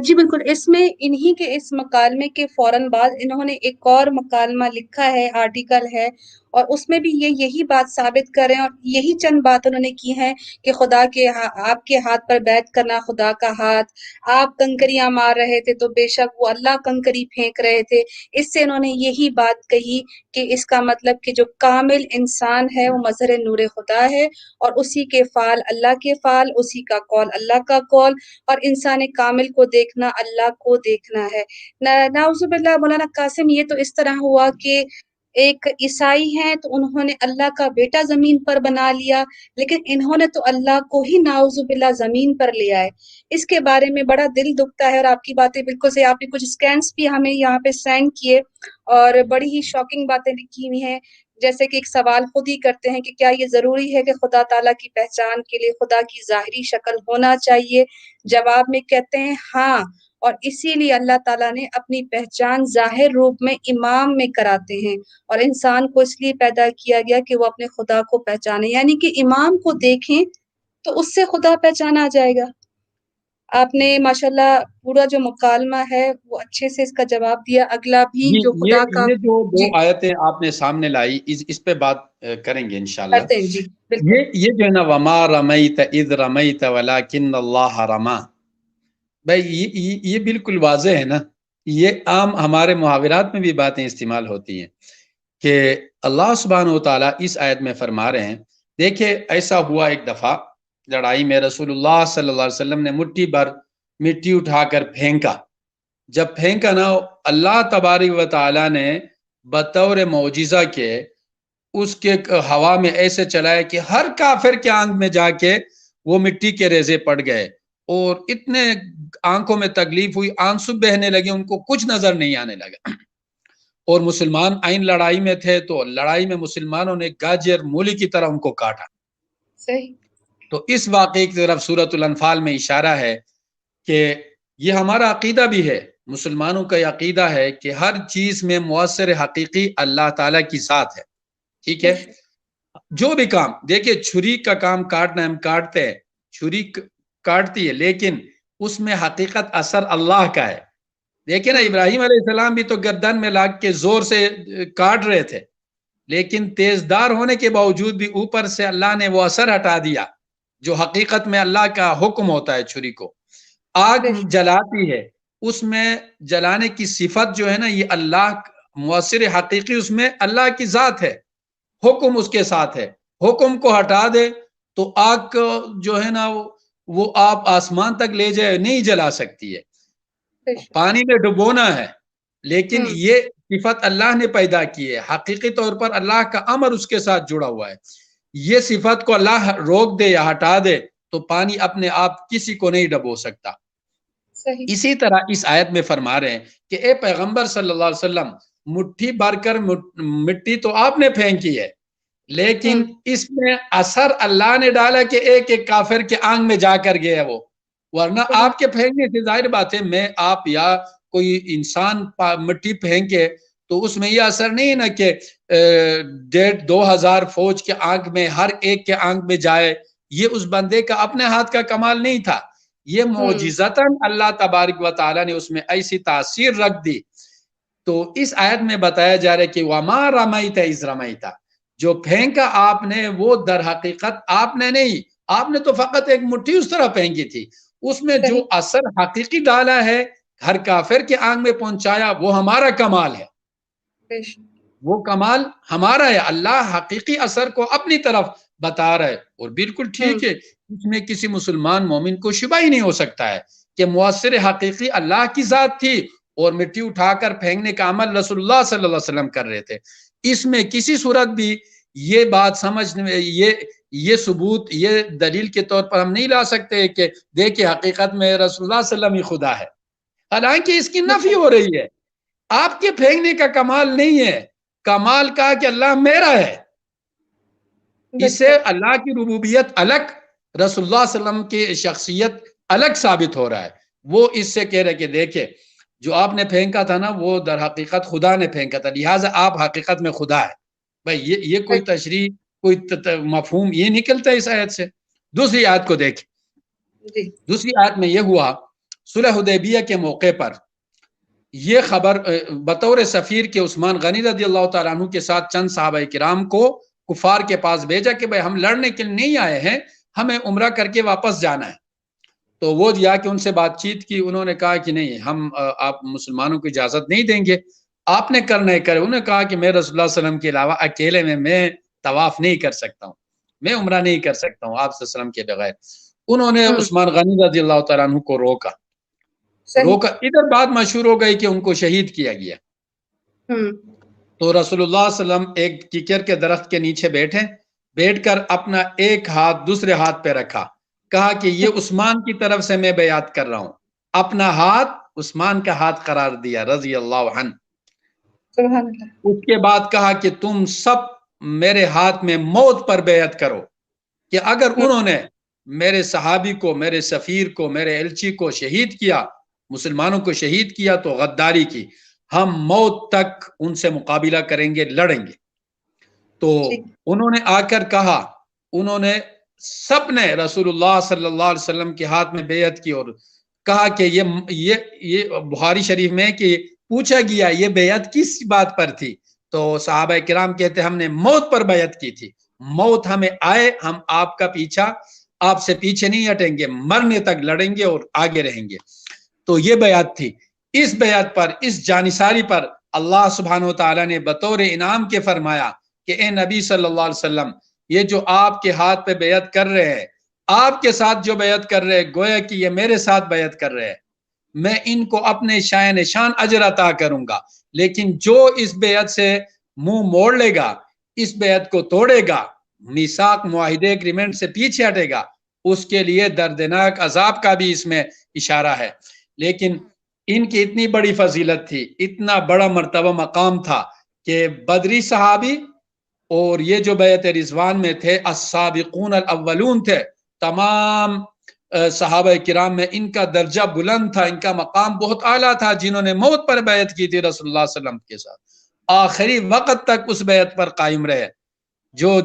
جی بالکل، اس میں انہی کے اس مکالمے کے فوراً بعد انہوں نے ایک اور مکالمہ لکھا ہے، آرٹیکل ہے، اور اس میں بھی یہی بات ثابت کر رہے ہیں، اور یہی چند بات انہوں نے کی ہیں کہ خدا کے آپ کے ہاتھ پر بیعت کرنا خدا کا ہاتھ، آپ کنکریاں مار رہے تھے تو بے شک وہ اللہ کنکری پھینک رہے تھے۔ اس سے انہوں نے یہی بات کہی کہ اس کا مطلب کہ جو کامل انسان ہے وہ مظہر نور خدا ہے، اور اسی کے فعل اللہ کے فعل، اسی کا قول اللہ کا قول، اور انسان کامل کو دیکھنا اللہ کو دیکھنا ہے۔ نعوذ باللہ مولانا قاسم، یہ تو اس طرح ہوا کہ ایک عیسائی ہیں تو انہوں نے اللہ کا بیٹا زمین پر بنا لیا، لیکن انہوں نے تو اللہ کو ہی نعوذ باللہ زمین پر لیا ہے۔ اس کے بارے میں بڑا دل دکھتا ہے، اور آپ کی باتیں بالکل سے، آپ نے کچھ سکینز بھی ہمیں یہاں پہ سینڈ کیے اور بڑی ہی شاکنگ باتیں لکھی ہوئی ہیں، جیسے کہ ایک سوال خود ہی کرتے ہیں کہ کیا یہ ضروری ہے کہ خدا تعالیٰ کی پہچان کے لیے خدا کی ظاہری شکل ہونا چاہیے؟ جواب میں کہتے ہیں ہاں، اور اسی لیے اللہ تعالیٰ نے اپنی پہچان ظاہر روپ میں امام میں کراتے ہیں، اور انسان کو اس لیے پیدا کیا گیا کہ وہ اپنے خدا کو پہچانے، یعنی کہ امام کو دیکھیں تو اس سے خدا پہچانا جائے گا۔ آپ نے ماشاءاللہ پورا جو مکالمہ ہے وہ اچھے سے اس کا جواب دیا۔ اگلا بھی جی جو خدا کا یہ جو دو جی آیتیں آپ نے سامنے لائی اس پہ بات کریں گے انشاءاللہ۔ کرتے ہیں، جی بالکل یہ جو ہے نا وما رمیت اذ رمیت ولکن اللہ رما، بھائی یہ بالکل واضح ہے نا، یہ عام ہمارے محاورات میں بھی باتیں استعمال ہوتی ہیں کہ اللہ سبحانہ و تعالیٰ اس آیت میں فرما رہے ہیں، دیکھیں ایسا ہوا ایک دفعہ لڑائی میں رسول اللہ صلی اللہ علیہ وسلم نے مٹھی بھر مٹی اٹھا کر پھینکا، جب پھینکا نا اللہ تبارک و تعالیٰ نے بطور معجزہ کے اس کے ہوا میں ایسے چلایا کہ ہر کافر کے آنکھ میں جا کے وہ مٹی کے ریزے پڑ گئے، اور اتنے آنکھوں میں تکلیف ہوئی، آنسو بہنے لگے، ان کو کچھ نظر نہیں آنے لگا، اور مسلمان آئین لڑائی میں تھے تو لڑائی میں مسلمانوں نے گاجر مولی کی طرح ان کو کاٹا۔ صحیح۔ تو اس واقعے کی طرف سورۃ الانفال میں اشارہ ہے کہ یہ ہمارا عقیدہ بھی ہے، مسلمانوں کا عقیدہ ہے کہ ہر چیز میں مؤثر حقیقی اللہ تعالیٰ کی ذات ہے، ٹھیک ہے؟ جو بھی کام، دیکھیں چھری کا کام کاٹنا، ہم کاٹتے ہیں، چھری کاٹتی ہے لیکن اس میں حقیقت اثر اللہ کا ہے۔ دیکھیں نا ابراہیم علیہ السلام بھی تو گردن میں لاگ کے زور سے کاٹ رہے تھے، لیکن تیزدار ہونے کے باوجود بھی اوپر سے اللہ نے وہ اثر ہٹا دیا جو حقیقت میں اللہ کا حکم ہوتا ہے۔ چھری کو آگ جلاتی ہے، اس میں جلانے کی صفت جو ہے نا یہ اللہ مؤثر حقیقی، اس میں اللہ کی ذات ہے، حکم اس کے ساتھ ہے، حکم کو ہٹا دے تو آگ جو ہے نا وہ آپ آسمان تک لے جائے نہیں جلا سکتی ہے، پانی میں ڈبونا ہے، لیکن یہ صفت اللہ نے پیدا کی ہے، حقیقی طور پر اللہ کا امر اس کے ساتھ جڑا ہوا ہے۔ یہ صفت کو اللہ روک دے یا ہٹا دے تو پانی اپنے آپ کسی کو نہیں ڈبو سکتا۔ صحیح. اسی طرح اس آیت میں فرما رہے ہیں کہ اے پیغمبر صلی اللہ علیہ وسلم، مٹھی بھر کر مٹی تو آپ نے پھینکی ہے، لیکن اس میں اثر اللہ نے ڈالا کہ ایک ایک کافر کے آنگ میں جا کر گیا وہ، ورنہ آپ کے پھینکنے سے ظاہر بات ہے میں آپ یا کوئی انسان مٹی پھینکے تو اس میں یہ اثر نہیں ہے نا کہ 1,500 فوج کے آنکھ میں ہر ایک کے آنکھ میں جائے، یہ اس بندے کا اپنے ہاتھ کا کمال نہیں تھا، یہ معجزتاً اللہ تبارک و تعالی نے اس میں ایسی تاثیر رکھ دی. تو اس آیت میں بتایا جا رہا ہے کہ وما رمیت اذ رمیت، جو پھینکا آپ نے وہ در حقیقت آپ نے نہیں، آپ نے تو فقط ایک مٹھی اس طرح پھینکی تھی، اس میں جو اثر حقیقی ڈالا ہے ہر کافر کے آنکھ میں پہنچایا وہ ہمارا کمال ہے، وہ کمال ہمارا ہے، اللہ حقیقی اثر کو اپنی طرف بتا رہا ہے. اور بالکل ٹھیک ہے، اس میں کسی مسلمان مومن کو شبہ ہی نہیں ہو سکتا ہے کہ مؤثر حقیقی اللہ کی ذات تھی اور مٹی اٹھا کر پھینکنے کا عمل رسول اللہ صلی اللہ علیہ وسلم کر رہے تھے. اس میں کسی صورت بھی یہ بات سمجھنے میں یہ ثبوت یہ دلیل کے طور پر ہم نہیں لا سکتے کہ دیکھیں حقیقت میں رسول اللہ صلی اللہ علیہ وسلم ہی خدا ہے، حالانکہ اس کی نفی ہو رہی ہے. آپ کے پھینکنے کا کمال نہیں ہے، کمال کا کہ اللہ میرا ہے، اس سے اللہ کی ربوبیت الگ، رسول اللہ صلی اللہ علیہ وسلم کی شخصیت الگ ثابت ہو رہا ہے. وہ اس سے کہہ رہے کہ دیکھیں جو آپ نے پھینکا تھا نا وہ در حقیقت خدا نے پھینکا تھا، لہٰذا آپ حقیقت میں خدا ہے. بھائی یہ کوئی تشریح کوئی مفہوم یہ نکلتا ہے اس آیت سے. دوسری آیت کو دیکھیں، دوسری آیت میں یہ ہوا صلح حدیبیہ کے موقع پر یہ خبر بطور سفیر کے عثمان غنی رضی اللہ تعالیٰ عنہ کے ساتھ چند صحابہ کرام کو کفار کے پاس بھیجا کہ بھائی ہم لڑنے کے لیے نہیں آئے ہیں، ہمیں عمرہ کر کے واپس جانا ہے. تو وہ جا کے ان سے بات چیت کی، انہوں نے کہا کہ نہیں ہم آپ مسلمانوں کو اجازت نہیں دیں گے، آپ نے کرنا ہے کرے. انہوں نے کہا کہ میں رسول اللہ صلی اللہ علیہ وسلم کے علاوہ اکیلے میں طواف نہیں کر سکتا ہوں، میں عمرہ نہیں کر سکتا ہوں آپ صلی اللہ علیہ وسلم کے بغیر. انہوں نے عثمان غنی رضی اللہ تعالیٰ عنہ کو روکا. ادھر بات مشہور ہو گئی کہ ان کو شہید کیا گیا. تو رسول اللہ صلی اللہ علیہ وسلم ایک کیکر کے درخت کے نیچے بیٹھ کر اپنا ایک ہاتھ دوسرے ہاتھ پہ رکھا، کہا کہ یہ عثمان کی طرف سے میں بیعت کر رہا ہوں، اپنا ہاتھ عثمان کا ہاتھ قرار دیا رضی اللہ عنہ. اس کے بعد کہا کہ تم سب میرے ہاتھ میں موت پر بیعت کرو کہ اگر انہوں نے میرے صحابی کو، میرے سفیر کو، میرے ایلچی کو شہید کیا، مسلمانوں کو شہید کیا تو غداری کی، ہم موت تک ان سے مقابلہ کریں گے، لڑیں گے. تو انہوں نے آ کر کہا، انہوں نے سب نے رسول اللہ صلی اللہ علیہ وسلم کے ہاتھ میں بیعت کی اور کہا کہ یہ بخاری شریف میں کہ پوچھا گیا یہ بیعت کس بات پر تھی، تو صحابہ کرام کہتے ہم نے موت پر بیعت کی تھی، موت ہمیں آئے ہم آپ کا پیچھا آپ سے پیچھے نہیں ہٹیں گے، مرنے تک لڑیں گے اور آگے رہیں گے. تو یہ بیعت تھی. اس بیعت پر، اس جانثاری پر اللہ سبحانہ وتعالی نے بطور انعام کے فرمایا کہ اے نبی صلی اللہ علیہ وسلم یہ جو آپ کے ہاتھ پہ بیعت کر رہے ہیں، آپ کے ساتھ جو بیعت کر رہے ہیں گویا کہ یہ میرے ساتھ بیعت کر رہے ہیں، میں ان کو اپنے شان اجر عطا کروں گا، لیکن جو اس بیعت سے منہ موڑ لے گا، اس بیعت کو توڑے گا، میثاق معاہدے ایگریمنٹ سے پیچھے ہٹے گا، اس کے لیے دردناک عذاب کا بھی اس میں اشارہ ہے. لیکن ان کی اتنی بڑی فضیلت تھی، اتنا بڑا مرتبہ مقام تھا کہ بدری صحابی اور یہ جو بیعت رضوان میں تھے السابقون الاولون تھے، تمام صحابہ کرام میں ان کا درجہ بلند تھا، ان کا مقام بہت اعلیٰ تھا، جنہوں نے موت پر بیعت کی تھی رسول اللہ صلی اللہ علیہ وسلم کے ساتھ، آخری وقت تک اس بیعت پر قائم رہے جو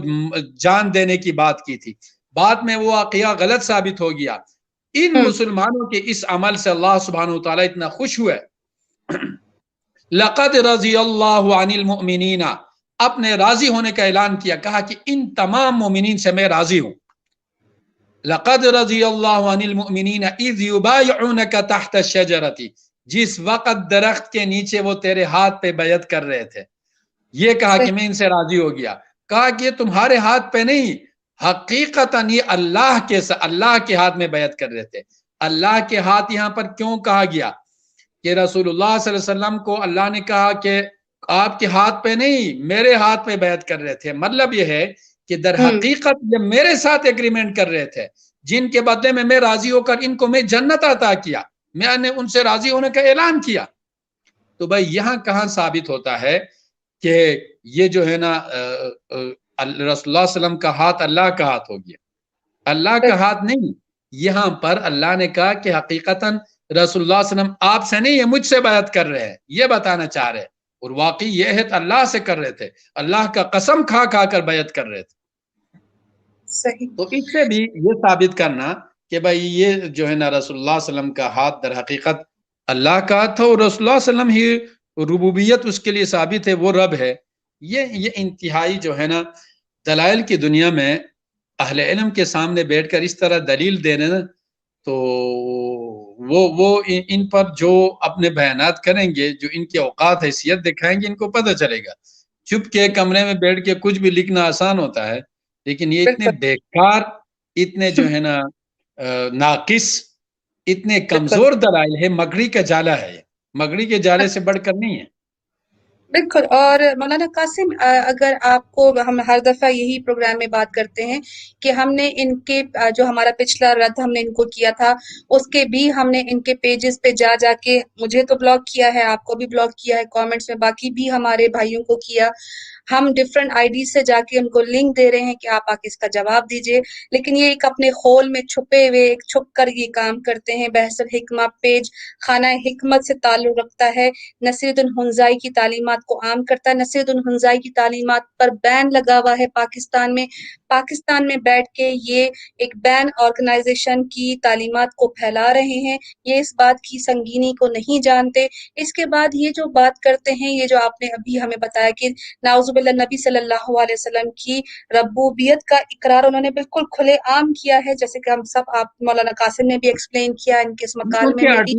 جان دینے کی بات کی تھی. بعد میں وہ واقعہ غلط ثابت ہو گیا. ان مسلمانوں کے اس عمل سے اللہ سبحانہ وتعالی اتنا خوش ہوئے. لقد رضی اللہ عن المؤمنین، اپنے راضی ہونے کا اعلان کیا، کہا کہ ان تمام مومنین سے میں راضی ہوں. لقد رضی اللہ عن المؤمنین اذ یبایعونک تحت الشجرۃ، جس وقت درخت کے نیچے وہ تیرے ہاتھ پہ بیعت کر رہے تھے. یہ کہا کہ میں ان سے راضی ہو گیا. کہا کہ یہ تمہارے ہاتھ پہ نہیں، حقیقتاً یہ اللہ کے ہاتھ میں بیعت کر رہے تھے. اللہ کے ہاتھ یہاں پر کیوں کہا گیا کہ رسول اللہ صلی اللہ علیہ وسلم کو اللہ نے کہا کہ آپ کے ہاتھ پہ نہیں میرے ہاتھ پہ بیعت کر رہے تھے، مطلب یہ ہے کہ در حقیقت یہ میرے ساتھ ایگریمنٹ کر رہے تھے، جن کے بدلے میں راضی ہو کر ان کو میں جنت عطا کیا. میں نے ان سے راضی ہونے کا اعلان کیا. تو بھائی یہاں کہاں ثابت ہوتا ہے کہ یہ جو ہے نا رسول اللہ صلی اللہ علیہ وسلم کا ہاتھ اللہ کا ہاتھ ہو گیا؟ اللہ کا ہاتھ نہیں. یہاں پر اللہ نے کہا کہ حقیقتاً رسول اللہ صلی اللہ علیہ وسلم آپ سے نہیں، یہ مجھ سے بیعت کر رہے ہیں، یہ بتانا چاہ رہے ہیں. اور واقعی یہ ہے اللہ سے کر رہے تھے، اللہ کا قسم کھا کھا کر بیعت کر رہے تھے. صحیح. تو اس سے بھی یہ ثابت کرنا کہ بھائی یہ جو ہے نا رسول اللہ صلی اللہ علیہ وسلم کا ہاتھ در حقیقت اللہ کا ہاتھ تھا، اور رسول اللہ صلی اللہ علیہ وسلم ہی ربوبیت اس کے لیے ثابت ہے، وہ رب ہے. یہ انتہائی جو ہے نا دلائل کی دنیا میں اہل علم کے سامنے بیٹھ کر اس طرح دلیل دینے نا، تو وہ ان پر جو اپنے بیانات کریں گے، جو ان کی اوقات حیثیت دکھائیں گے، ان کو پتہ چلے گا. چپ کے کمرے میں بیٹھ کے کچھ بھی لکھنا آسان ہوتا ہے، لیکن یہ اتنے بیکار، اتنے جو ہے نا ناقص، اتنے کمزور دلائل ہے. مگڑی کا جالا ہے، مگڑی کے جالے سے بڑھ کر نہیں ہے. بالکل. اور مولانا قاسم، اگر آپ کو، ہم ہر دفعہ یہی پروگرام میں بات کرتے ہیں کہ ہم نے ان کے جو ہمارا پچھلا رد ہم نے ان کو کیا تھا، اس کے بھی ہم نے ان کے پیجز پہ جا جا کے، مجھے تو بلاک کیا ہے، آپ کو بھی بلاک کیا ہے کامنٹس میں، باقی بھی ہمارے بھائیوں کو کیا. ہم ڈفرینٹ آئی ڈی سے جا کے ان کو لنک دے رہے ہیں کہ آپ آ کے اس کا جواب دیجئے، لیکن یہ ایک اپنے خول میں چھپے ہوئے چھپ کر یہ کام کرتے ہیں. بحث الحکمہ پیج خانہ حکمت سے تعلق رکھتا ہے، نصیر الدین ہنزائی کی تعلیمات کو عام کرتا ہے. نصیر الدین ہنزائی کی تعلیمات پر بین لگا ہوا ہے پاکستان میں. پاکستان میں بیٹھ کے یہ ایک بین آرگنائزیشن کی تعلیمات کو پھیلا رہے ہیں. یہ اس بات کی سنگینی کو نہیں جانتے. اس کے بعد یہ جو بات کرتے ہیں، یہ جو آپ نے ابھی ہمیں بتایا کہ نعوذ باللہ نبی صلی اللہ علیہ وسلم کی ربوبیت کا اقرار انہوں نے بالکل کھلے عام کیا ہے، جیسے کہ ہم سب، آپ مولانا قاسم نے بھی ایکسپلین کیا ان کے اس مکالمے میں بھی.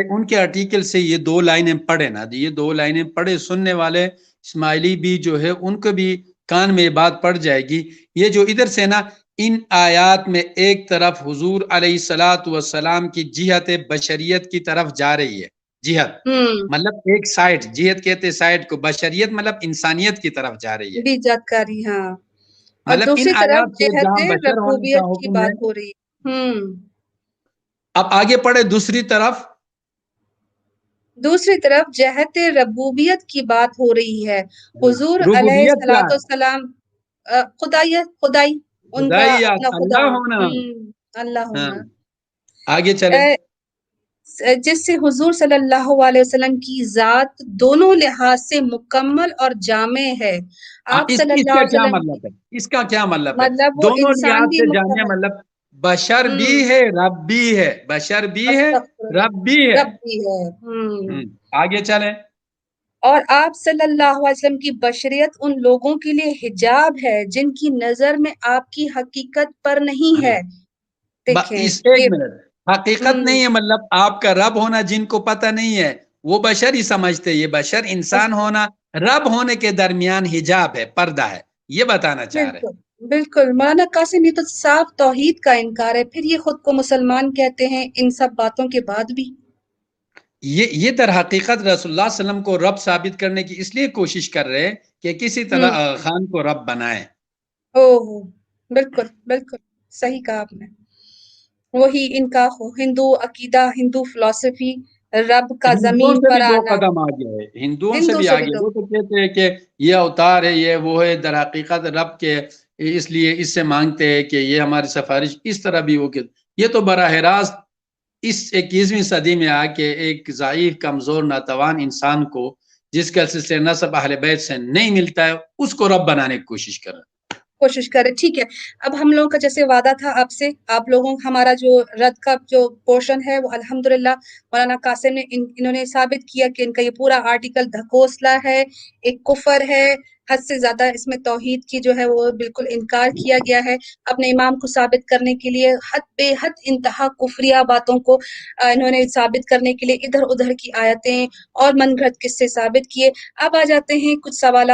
ان کے آرٹیکل سے یہ 2 لائنیں پڑھے نا، یہ 2 لائنیں پڑھے، سننے والے اسماعیلی بھی جو ہے ان کو بھی کان میں یہ بات پڑ جائے گی. یہ جو ادھر سے نا ان آیات میں ایک طرف حضور علیہ الصلوۃ والسلام کی جہت بشریت کی طرف جا رہی ہے. جہت مطلب ایک سائٹ، جہت کہتے سائٹ کو، بشریت مطلب انسانیت کی طرف جا رہی ہے، بھی جاتکاری. ہاں. اور مطلب ان دوسری طرف آیات سے جہت جہاں بشر ہونے کا ربوبیت کی حکم ہے. بات ہو رہی ہے. اب آگے پڑھے دوسری طرف جہت ربوبیت کی بات ہو رہی ہے. حضور علیہ ربوبیت کیا ہے؟ السلام خدائی ان کا خدائیت، اپنا خدا، اللہ ہونا. اللہ ہاں. ہونا. آگے چلے. جس سے حضور صلی اللہ علیہ وسلم کی ذات دونوں لحاظ سے مکمل اور جامع ہے. آپ صلی اس اللہ کا علیہ کیا وسلم کی مطلب ہے؟ اس کا کیا مطلب ہے؟ وہ دونوں انسان لحاظ بھی سے جامع مکمل. مطلب بشر بھی ہے، رب بھی ہے. بشر بھی ہے، رب بھی ہے. رب بھی ہے. آگے چلیں. اور آپ صلی اللہ علیہ وسلم کی بشریت ان لوگوں کے لیے حجاب ہے جن کی نظر میں آپ کی حقیقت پر نہیں ہے. دیکھیں ایک منٹ، حقیقت نہیں ہے مطلب آپ کا رب ہونا جن کو پتہ نہیں ہے وہ بشر ہی سمجھتے. یہ بشر انسان ہونا رب ہونے کے درمیان حجاب ہے، پردہ ہے، یہ بتانا چاہ رہے. بالکل. مولانا قاسم، یہ تو صاف توحید کا انکار ہے، پھر یہ خود کو مسلمان کہتے ہیں ان سب باتوں کے بعد بھی. یہ در حقیقت رسول اللہ صلی اللہ علیہ وسلم کو رب ثابت کرنے کی اس لیے کوشش کر رہے کہ کسی طرح خان کو رب بنائے. بالکل بالکل صحیح کہا آپ نے. وہی ان کا ہندو عقیدہ، ہندو فلسفی، رب کا ہندوؤں زمین سے پر بھی 2 آنا. قدم آگے ہے، ہندوؤں سے بھی آگے. وہ تو کہتے ہیں کہ یہ اوتار ہے، یہ وہ ہے، در حقیقت رب کے اس لیے اس سے مانگتے ہیں کہ یہ ہماری سفارش. اس طرح بھی وہ کہ یہ تو براہ راست اس 21ویں صدی میں آ کے ایک ضعیف، کمزور، ناتوان انسان کو جس کا سلسلہ نسب اہل بیت سے نہیں ملتا ہے اس کو رب بنانے کی کوشش کر رہے ہیں. کوشش کرے. ٹھیک ہے، اب ہم لوگوں کا جیسے وعدہ تھا آپ سے، آپ لوگوں ہمارا جو رد کا جو پورشن ہے وہ الحمدللہ مولانا قاسم نے انہوں نے ثابت کیا کہ ان کا یہ پورا آرٹیکل دھکوسلا ہے، ایک کفر ہے، حد سے زیادہ اس میں توحید کی جو ہے وہ بالکل انکار کیا گیا ہے. اپنے امام کو ثابت کرنے کے لیے حد بے حد انتہا کفریہ باتوں کو انہوں نے ثابت کرنے کے لیے ادھر ادھر کی آیتیں اور من گھڑت قصے ثابت کیے. اب آ جاتے ہیں کچھ سوالات